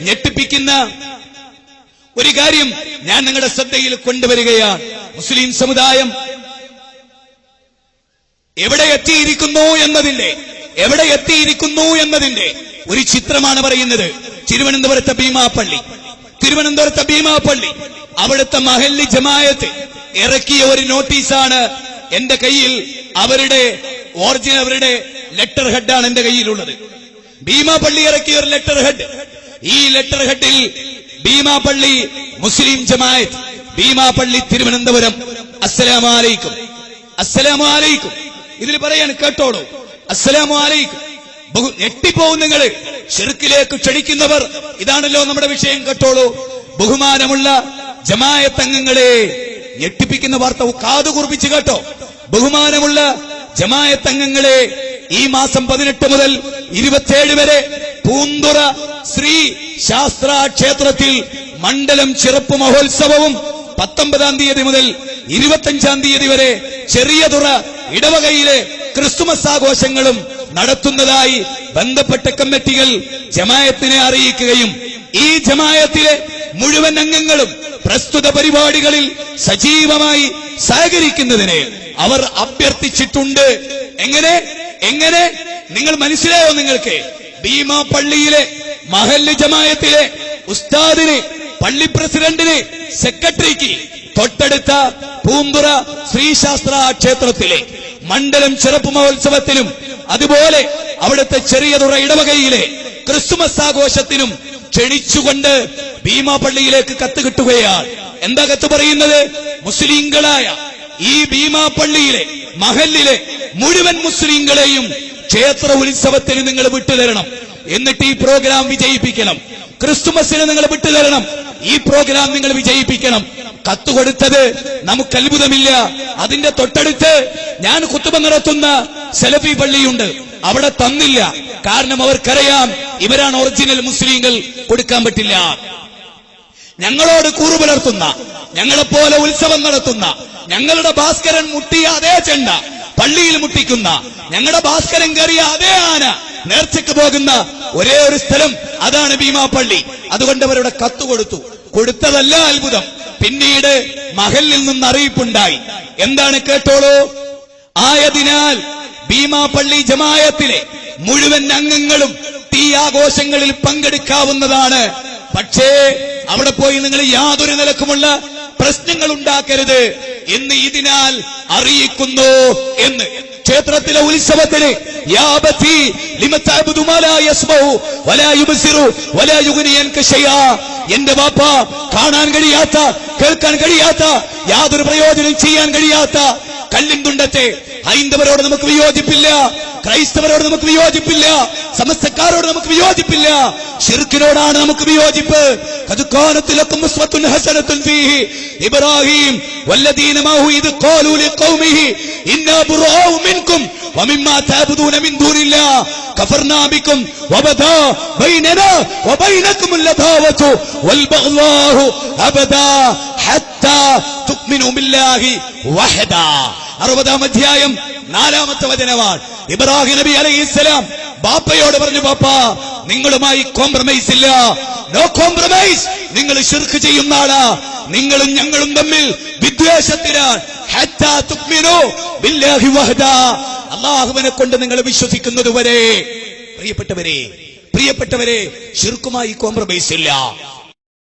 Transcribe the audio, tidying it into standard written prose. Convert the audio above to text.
ഞെട്ടിപ്പിക്കുന്ന ഒരു കാര്യം ഞാൻ നിങ്ങളുടെ ശ്രദ്ധയിൽ കൊണ്ടുവരികയാണ്. മുസ്ലിം സമുദായം എവിടെ എത്തിയിരിക്കുന്നു എന്നതിന്റെ ഒരു ചിത്രമാണ് പറയുന്നത്. തിരുവനന്തപുരത്തെ ഭീമാപ്പള്ളി അവിടുത്തെ മഹല്ലി ജമായത്ത് ഇറക്കിയ ഒരു നോട്ടീസാണ് എന്റെ കയ്യിൽ. അവരുടെ ലെറ്റർ ഹെഡാണ് എന്റെ കയ്യിലുള്ളത്. ഭീമാപ്പള്ളി ഇറക്കിയ ഒരു ലെറ്റർ ഹെഡ്. ഈ ലെറ്റർ ഹെഡിൽ ഭീമാപ്പള്ളി മുസ്ലിം ജമായത്ത്, ഭീമാപ്പള്ളി തിരുവനന്തപുരം, അസ്സലാമു അലൈക്കും. ഇതിൽ പറയാൻ കേട്ടോളൂ, അസ്സലാമു അലൈക്കും. ഞെട്ടിപ്പോവും നിങ്ങൾ. ശിർക്കിലേക്ക് ക്ഷണിക്കുന്നവർ, ഇതാണല്ലോ നമ്മുടെ വിഷയം. കേട്ടോളൂ, ബഹുമാനമുള്ള ജമായത്ത് അംഗങ്ങളെ, ഞെട്ടിപ്പിക്കുന്ന വാർത്ത, കാതുകുറിപ്പിച്ച് കേട്ടോ. ബഹുമാനമുള്ള ജമായത്ത് അംഗങ്ങളെ, ഈ മാസം 18 മുതൽ 27 വരെ പൂന്തുറ ശ്രീ ശാസ്ത്ര ക്ഷേത്രത്തിൽ മണ്ഡലം ചിറപ്പ് മഹോത്സവവും 19-ാം തീയതി മുതൽ 25-ാം തീയതി വരെ ചെറിയതുറ ഇടവകയിലെ ക്രിസ്തുമസ് ആഘോഷങ്ങളും നടത്തുന്നതായി ബന്ധപ്പെട്ട കമ്മിറ്റികൾ ജമായത്തിനെ അറിയിക്കുകയും ഈ ജമായത്തിലെ മുഴുവൻ അംഗങ്ങളും പ്രസ്തുത പരിപാടികളിൽ സജീവമായി സഹകരിക്കുന്നതിന് അവർ അഭ്യർത്ഥിച്ചിട്ടുണ്ട്. എങ്ങനെ നിങ്ങൾ മനസ്സിലായോ? നിങ്ങൾക്ക് ഭീമാപ്പള്ളിയിലെ മഹല്ല് ജമായത്തിലെ ഉസ്താദിന്, പള്ളി പ്രസിഡന്റിന്, സെക്രട്ടറിക്ക് തൊട്ടടുത്ത പൂന്തുറ ശ്രീശാസ്ത്ര ക്ഷേത്രത്തിലെ മണ്ഡലം ചെറുപ്പ് മഹോത്സവത്തിനും അതുപോലെ അവിടുത്തെ ചെറിയതുറ ഇടവകയിലെ ക്രിസ്തുമസ് ആഘോഷത്തിനും ക്ഷണിച്ചുകൊണ്ട് ഭീമാപ്പള്ളിയിലേക്ക് കത്ത് കിട്ടുകയാണ്. എന്താ കത്ത് പറയുന്നത്? മുസ്ലിങ്ങളായ ഈ ഭീമാപ്പള്ളിയിലെ മഹല്ലിലെ മുഴുവൻ മുസ്ലിങ്ങളെയും ക്ഷേത്ര ഉത്സവത്തിന് നിങ്ങൾ വിട്ടുതരണം. എന്നിട്ട് ഈ പ്രോഗ്രാം വിജയിപ്പിക്കണം. ക്രിസ്തുമസിന് നിങ്ങൾ വിട്ടുതരണം. ഈ പ്രോഗ്രാം നിങ്ങൾ വിജയിപ്പിക്കണം. കത്ത് കൊടുത്തത് നമുക്ക് അത്ഭുതമില്ല. അതിന്റെ തൊട്ടടുത്ത് ഞാൻ ഖുത്ബ നടത്തുന്ന സലഫി പള്ളിയുണ്ട്, അവിടെ തന്നില്ല. കാരണം അവർക്കറിയാം ഇവരാണ് ഒറിജിനൽ മുസ്ലിങ്ങൾ, കൊടുക്കാൻ പറ്റില്ല. ഞങ്ങളോട് കൂറു പുലർത്തുന്ന, ഞങ്ങളെപ്പോലെ ഉത്സവം നടത്തുന്ന, ഞങ്ങളുടെ ഭാസ്കരൻ മുട്ടിയ അതേ ചെണ്ട പള്ളിയിൽ മുട്ടിക്കുന്ന, ഞങ്ങളുടെ ഭാസ്കരൻ കയറിയ അതേ ആന നേർച്ചയ്ക്ക് പോകുന്ന ഒരേ ഒരു സ്ഥലം, അതാണ് ഭീമാപ്പള്ളി. അതുകൊണ്ട് അവരുടെ കത്ത് കൊടുത്തതല്ല അത്ഭുതം. പിന്നീട് മഹലിൽ നിന്ന് അറിയിപ്പുണ്ടായി. എന്താണ്? കേട്ടോളൂ. ആയതിനാൽ ഭീമാപ്പള്ളി ജമായത്തിലെ മുഴുവൻ അംഗങ്ങളും ഈ ആഘോഷങ്ങളിൽ പങ്കെടുക്കാവുന്നതാണ്. പക്ഷേ അവിടെ പോയി നിങ്ങൾ യാതൊരു നിലക്കുമുള്ള പ്രശ്നങ്ങൾ ഉണ്ടാക്കരുത് എന്ന് ഇതിനാൽ അറിയിക്കുന്നു എന്ന്. ക്ഷേത്രത്തിലെ ഉത്സവത്തിന് എന്റെ ബാപ്പ കാണാൻ കഴിയാത്ത, കേൾക്കാൻ കഴിയാത്ത, യാതൊരു പ്രയോജനം ചെയ്യാൻ കഴിയാത്ത കല്ലിൻതുണ്ടത്തെ ഹൈന്ദവരോട് നമുക്ക് വിയോജിപ്പില്ല, ക്രൈസ്തവരോട് നമുക്ക് വിയോജിപ്പില്ല, സമസ്തക്കാരോട് നമുക്ക് വിയോജിപ്പില്ല. ശിർക്കിനോടാണ് നമുക്ക് വിയോജിപ്പ്. ഇബ്രാഹിം വല്ലദീന മാഹു ഇദ് ഖാലൂ ലിഖൗമിഹി ഇന്നാ ബുറാഉ മിൻകും വമിമ്മാ തഅബുദൂന മിൻ ദൂനില്ലാഹ് കഫർനാ ബികും വബദാ ബൈനനാ വബൈനകുമുൽ ലദാവതു വൽ ബഗ്ളാഹു അബദാ ഹത്താ തുഅ്മിനൂ ബില്ലാഹി വഹദാ. 60-ാം അധ്യായം 4-ാമത്തെ വചനമാണ്. ഇബ്രാഹിം നബി അലൈഹിസ്സലാം ബാപ്പയോട് പറഞ്ഞു, ബാപ്പ നിങ്ങളുമായി കോംപ്രമൈസ് ഇല്ല, നോ കോംപ്രമൈസ്. നിങ്ങൾ ശിർക്ക് ചെയ്യുന്ന ആളാ, നിങ്ങളും ഞങ്ങളും തമ്മിൽ വിദ്വേഷത്തിലാണ്. ഹത്താ തുഅ്മിനൂ ബില്ലാഹി വഹദാ, അല്ലാഹുവിനെ കൊണ്ട് നിങ്ങൾ വിശ്വസിക്കുന്നത് വരെ. പ്രിയപ്പെട്ടവരെ, ശിർക്കുമായി കോംപ്രമൈസ് ഇല്ല.